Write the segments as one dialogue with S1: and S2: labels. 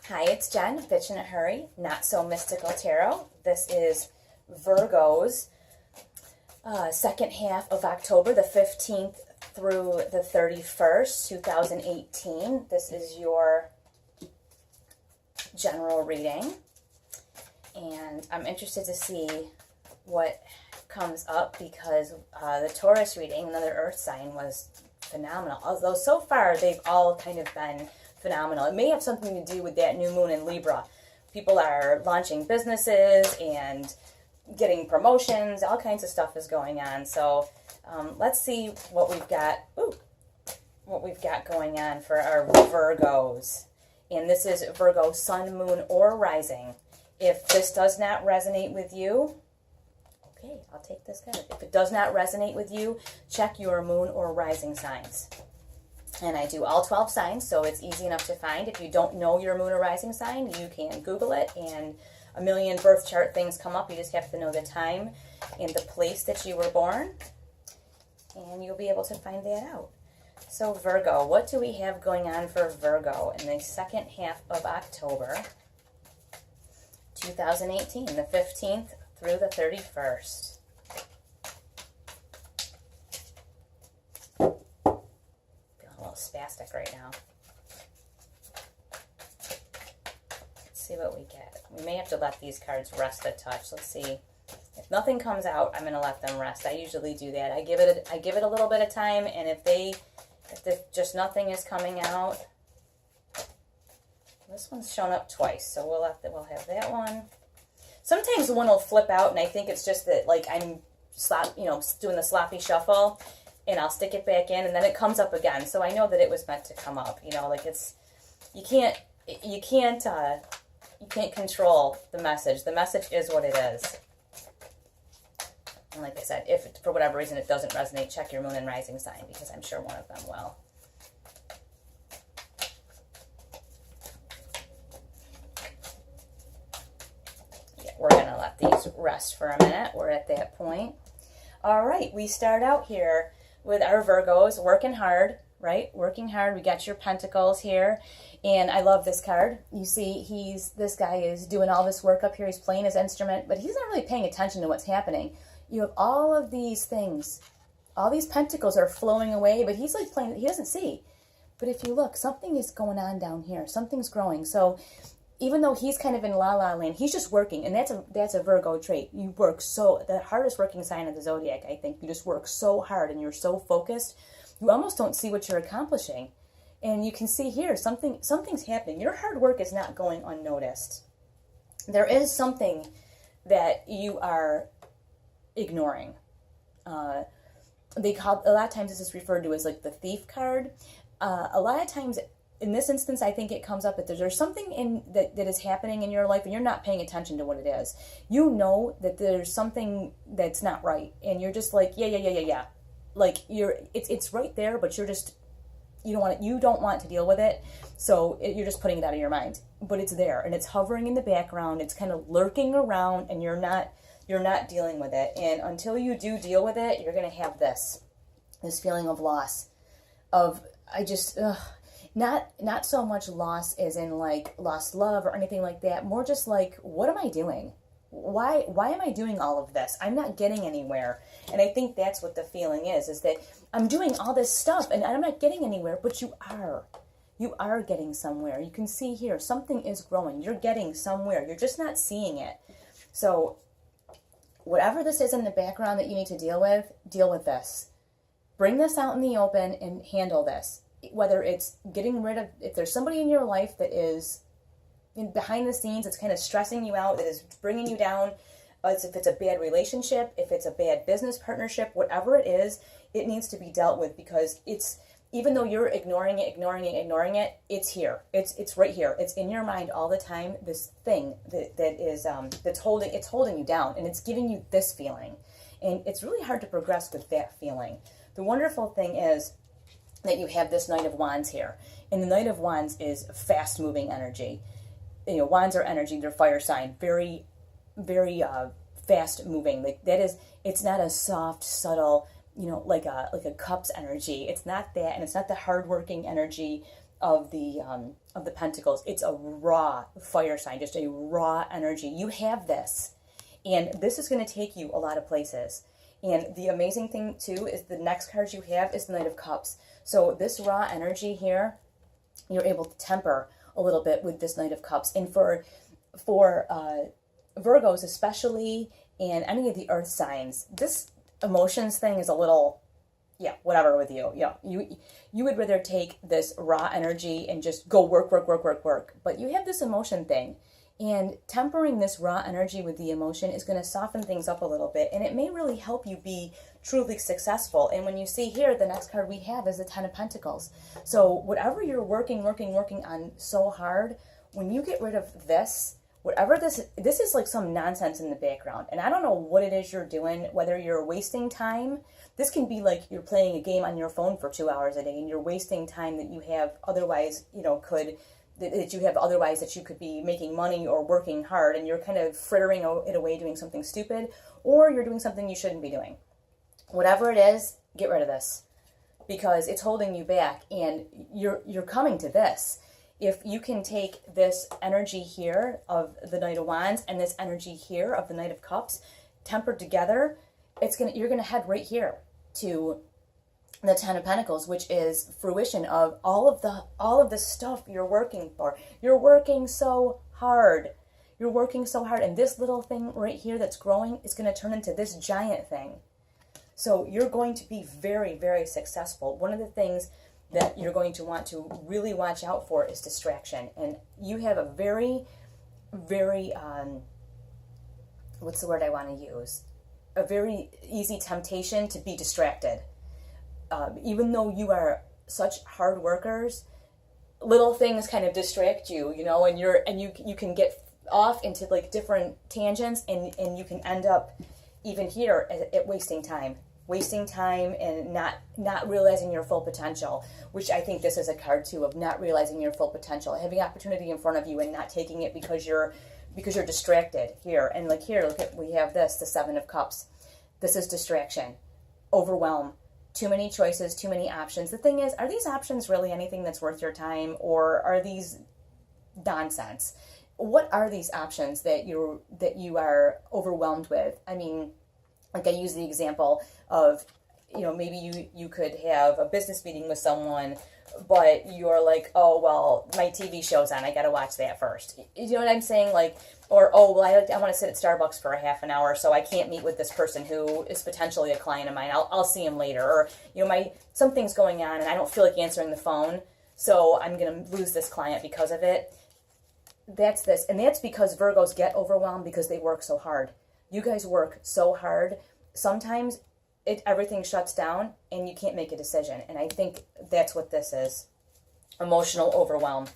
S1: Hi, it's Jen, Bitch in a Hurry, Not So Mystical Tarot. This is Virgo's second half of October, the 15th through the 31st, 2018. This is your general reading, and I'm interested to see what comes up because the Taurus reading, another earth sign, was phenomenal. Although so far they've all kind of been phenomenal. It may have something to do with that new moon in Libra. People are launching businesses and getting promotions. All kinds of stuff is going on. So let's see what we've got. What we've got going on for our Virgos. And this is Virgo, Sun, Moon, or Rising. If this does not resonate with you, okay, I'll take this card. If it does not resonate with you, check your Moon or Rising signs. And I do all 12 signs, so it's easy enough to find. If you don't know your Moon or Rising sign, you can Google it, and a million birth chart things come up. You just have to know the time and the place that you were born, and you'll be able to find that out. So Virgo, what do we have going on for Virgo in the second half of October 2018, the 15th through the 31st? Spastic right now. Let's see what we get. We may have to let these cards rest a touch. Let's see. If nothing comes out, I'm going to let them rest. I usually do that. I give it a little bit of time, and if just nothing is coming out, this one's shown up twice, so we'll have that one. Sometimes one will flip out, and I think it's just that like I'm doing the sloppy shuffle, and I'll stick it back in, and then it comes up again. So I know that it was meant to come up. Like you can't control the message. The message is what it is. And like I said, if for whatever reason it doesn't resonate, check your Moon and Rising sign, because I'm sure one of them will. Yeah, we're gonna let these rest for a minute. We're at that point. All right, we start out here with our Virgos working hard, right? Working hard. We got your Pentacles here, and I love this card. You see, this guy is doing all this work up here. He's playing his instrument, but he's not really paying attention to what's happening. You have all of these things. All these pentacles are flowing away, but he's like playing. He doesn't see. But if you look, something is going on down here. Something's growing. So even though he's kind of in la-la land, he's just working, and that's a Virgo trait. You work the hardest working sign of the zodiac, I think. You just work so hard, and you're so focused, you almost don't see what you're accomplishing. And you can see here, something's happening. Your hard work is not going unnoticed. There is something that you are ignoring. A lot of times this is referred to as like the thief card. A lot of times, in this instance, I think it comes up that there's something that is happening in your life, and you're not paying attention to what it is. You know that there's something that's not right, and you're just like, yeah. Like it's right there, but you don't want to deal with it, so you're just putting it out of your mind. But it's there, and it's hovering in the background. It's kind of lurking around, and you're not dealing with it. And until you do deal with it, you're gonna have this feeling of loss. Not so much loss as in like lost love or anything like that. More just like, what am I doing? Why am I doing all of this? I'm not getting anywhere. And I think that's what the feeling is that I'm doing all this stuff and I'm not getting anywhere, but you are. You are getting somewhere. You can see here, something is growing. You're getting somewhere. You're just not seeing it. So whatever this is in the background that you need to deal with this. Bring this out in the open and handle this. Whether it's getting rid of, if there's somebody in your life that is behind the scenes, it's kind of stressing you out, that is bringing you down, if it's a bad relationship, if it's a bad business partnership, whatever it is, it needs to be dealt with, because even though you're ignoring it, it's here. It's right here. It's in your mind all the time. This thing that's holding you down, and it's giving you this feeling, and it's really hard to progress with that feeling. The wonderful thing is that you have this Knight of Wands here. And the Knight of Wands is fast-moving energy. Wands are energy, they're fire sign. Very, very fast-moving. Like it's not a soft, subtle, like a Cups energy. It's not that, and it's not the hard-working energy of the Pentacles. It's a raw fire sign, just a raw energy. You have this, and this is going to take you a lot of places. And the amazing thing too is the next card you have is the Knight of Cups. So this raw energy here, you're able to temper a little bit with this Knight of Cups. And for Virgos especially, and any of the earth signs, this emotions thing is a little, yeah, whatever with you. Yeah, you would rather take this raw energy and just go work. But you have this emotion thing. And tempering this raw energy with the emotion is going to soften things up a little bit. And it may really help you be truly successful. And when you see here, the next card we have is the Ten of Pentacles. So whatever you're working on so hard, when you get rid of this, whatever this is like some nonsense in the background. And I don't know what it is you're doing, whether you're wasting time. This can be like you're playing a game on your phone for 2 hours a day and you're wasting time that you have otherwise, that you could be making money or working hard, and you're kind of frittering it away doing something stupid, or you're doing something you shouldn't be doing. Whatever it is, get rid of this, because it's holding you back, and you're coming to this. If you can take this energy here of the Knight of Wands and this energy here of the Knight of Cups tempered together, you're gonna head right here to the Ten of Pentacles, which is fruition of all of the stuff you're working for. You're working so hard. You're working so hard, and this little thing right here that's growing is going to turn into this giant thing. So you're going to be very, very successful. One of the things that you're going to want to really watch out for is distraction. And you have a very, very, what's the word I want to use? A very easy temptation to be distracted. Even though you are such hard workers, little things kind of distract you, and you can get off into like different tangents, and you can end up even here at wasting time and not realizing your full potential, which I think this is a card too, of not realizing your full potential, having opportunity in front of you and not taking it because you're distracted here. And like here, look at, we have the Seven of Cups. This is distraction, overwhelm. Too many choices, too many options. The thing is, are these options really anything that's worth your time, or are these nonsense? What are these options that you are overwhelmed with? I mean, like I use the example of, maybe you could have a business meeting with someone, but you're like, oh, well, my TV show's on, I got to watch that first. You know what I'm saying? Like, or, oh, well, I want to sit at Starbucks for a half an hour, so I can't meet with this person who is potentially a client of mine. I'll see him later. Or, something's going on and I don't feel like answering the phone, so I'm going to lose this client because of it. That's this. And that's because Virgos get overwhelmed because they work so hard. You guys work so hard. Sometimes everything shuts down and you can't make a decision. And I think that's what this is. Emotional overwhelm.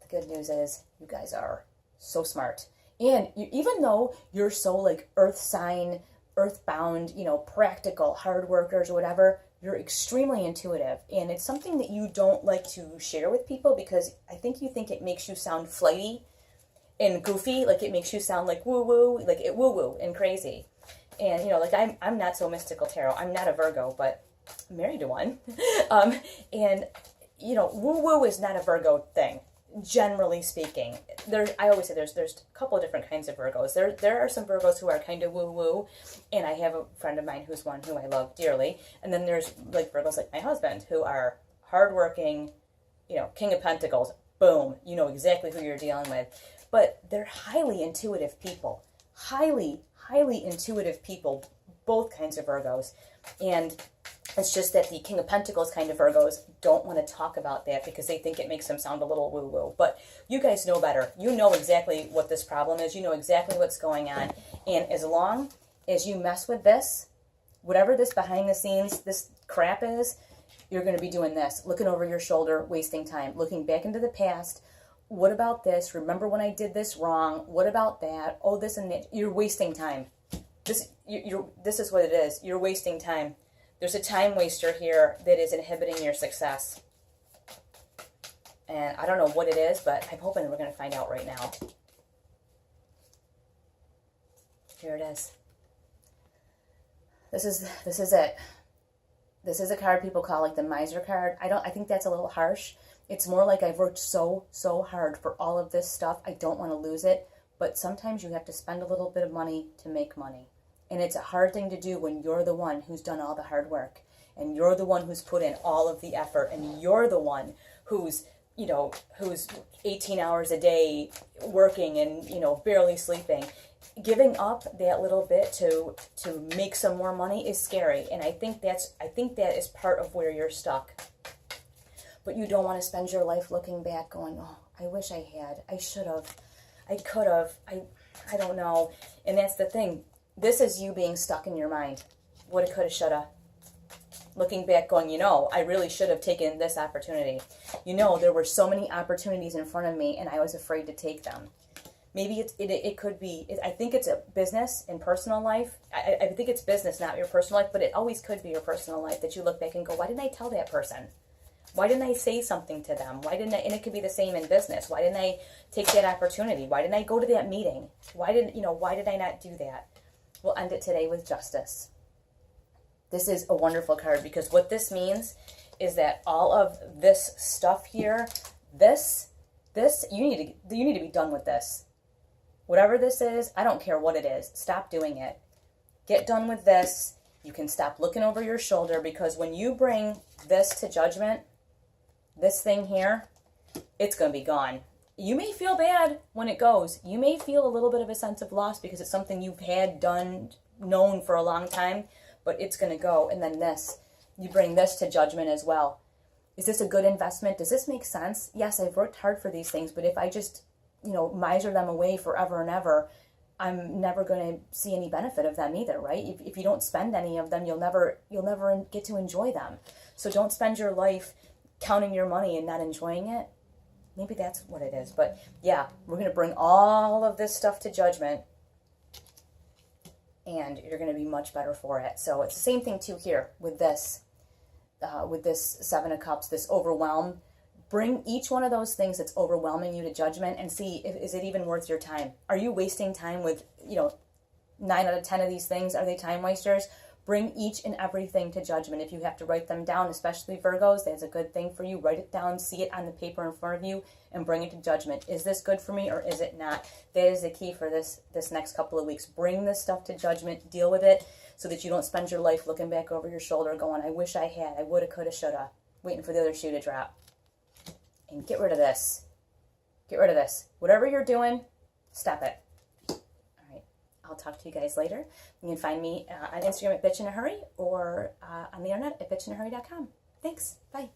S1: The good news is you guys are so smart. And even though you're so like earth sign, earthbound, practical, hard workers or whatever, you're extremely intuitive. And it's something that you don't like to share with people because I think you think it makes you sound flighty and goofy. Like it makes you sound like woo-woo, like it woo-woo and crazy. And, like I'm not so mystical tarot. I'm not a Virgo, but I'm married to one. And, woo-woo is not a Virgo thing, generally speaking. I always say there's a couple of different kinds of Virgos. There are some Virgos who are kind of woo-woo, and I have a friend of mine who's one who I love dearly. And then there's like Virgos like my husband who are hardworking, King of Pentacles, boom, you know exactly who you're dealing with. But they're highly intuitive people. Highly intuitive people, both kinds of Virgos. And it's just that the King of Pentacles kind of Virgos don't want to talk about that because they think it makes them sound a little woo-woo. But you guys know better. You know exactly what this problem is. You know exactly what's going on. And as long as you mess with this, whatever this behind the scenes, this crap is, you're going to be doing this. Looking over your shoulder, wasting time. Looking back into the past. What about this? Remember when I did this wrong? What about that? Oh, this and that. You're wasting time. This is what it is. You're wasting time. There's a time waster here that is inhibiting your success. And I don't know what it is, but I'm hoping we're going to find out right now. Here it is. This is it. This is a card people call like the miser card. I think that's a little harsh. It's more like I've worked so hard for all of this stuff. I don't want to lose it. But sometimes you have to spend a little bit of money to make money. And it's a hard thing to do when you're the one who's done all the hard work. And you're the one who's put in all of the effort. And you're the one who's, who's 18 hours a day working and, barely sleeping. Giving up that little bit to make some more money is scary. And I think that is part of where you're stuck. But you don't want to spend your life looking back going, oh, I wish I had, I should have, I could have, I don't know. And that's the thing. This is you being stuck in your mind. Woulda, coulda, shoulda. Looking back going, I really should have taken this opportunity. There were so many opportunities in front of me and I was afraid to take them. Maybe it could be, I think it's a business and personal life. I think it's business, not your personal life, but it always could be your personal life that you look back and go, why didn't I tell that person? Why didn't I say something to them? Why didn't I, and it could be the same in business. Why didn't I take that opportunity? Why didn't I go to that meeting? Why did I not do that? We'll end it today with Justice. This is a wonderful card because what this means is that all of this stuff here, you need to be done with this. Whatever this is, I don't care what it is. Stop doing it. Get done with this. You can stop looking over your shoulder because when you bring this to judgment, this thing here, it's going to be gone. You may feel bad when it goes. You may feel a little bit of a sense of loss because it's something you've had known for a long time, but it's going to go. And then you bring this to judgment as well. Is this a good investment? Does this make sense? Yes, I've worked hard for these things, but if I just, miser them away forever and ever, I'm never going to see any benefit of them either, right? If you don't spend any of them, you'll never get to enjoy them. So don't spend your life counting your money and not enjoying it. Maybe that's what it is. But yeah, we're going to bring all of this stuff to judgment and you're going to be much better for it. So it's the same thing too here with this Seven of Cups, this overwhelm. Bring each one of those things that's overwhelming you to judgment and see, is it even worth your time? Are you wasting time with, 9 out of 10 of these things? Are they time wasters? Bring each and everything to judgment. If you have to write them down, especially Virgos, that's a good thing for you. Write it down, see it on the paper in front of you, and bring it to judgment. Is this good for me or is it not? That is the key for this next couple of weeks. Bring this stuff to judgment, deal with it, so that you don't spend your life looking back over your shoulder going, I wish I had, I woulda, coulda, shoulda, waiting for the other shoe to drop. And get rid of this. Get rid of this. Whatever you're doing, stop it. I'll talk to you guys later. You can find me on Instagram at bitchinahurry or on the internet at bitchinahurry.com. Thanks. Bye.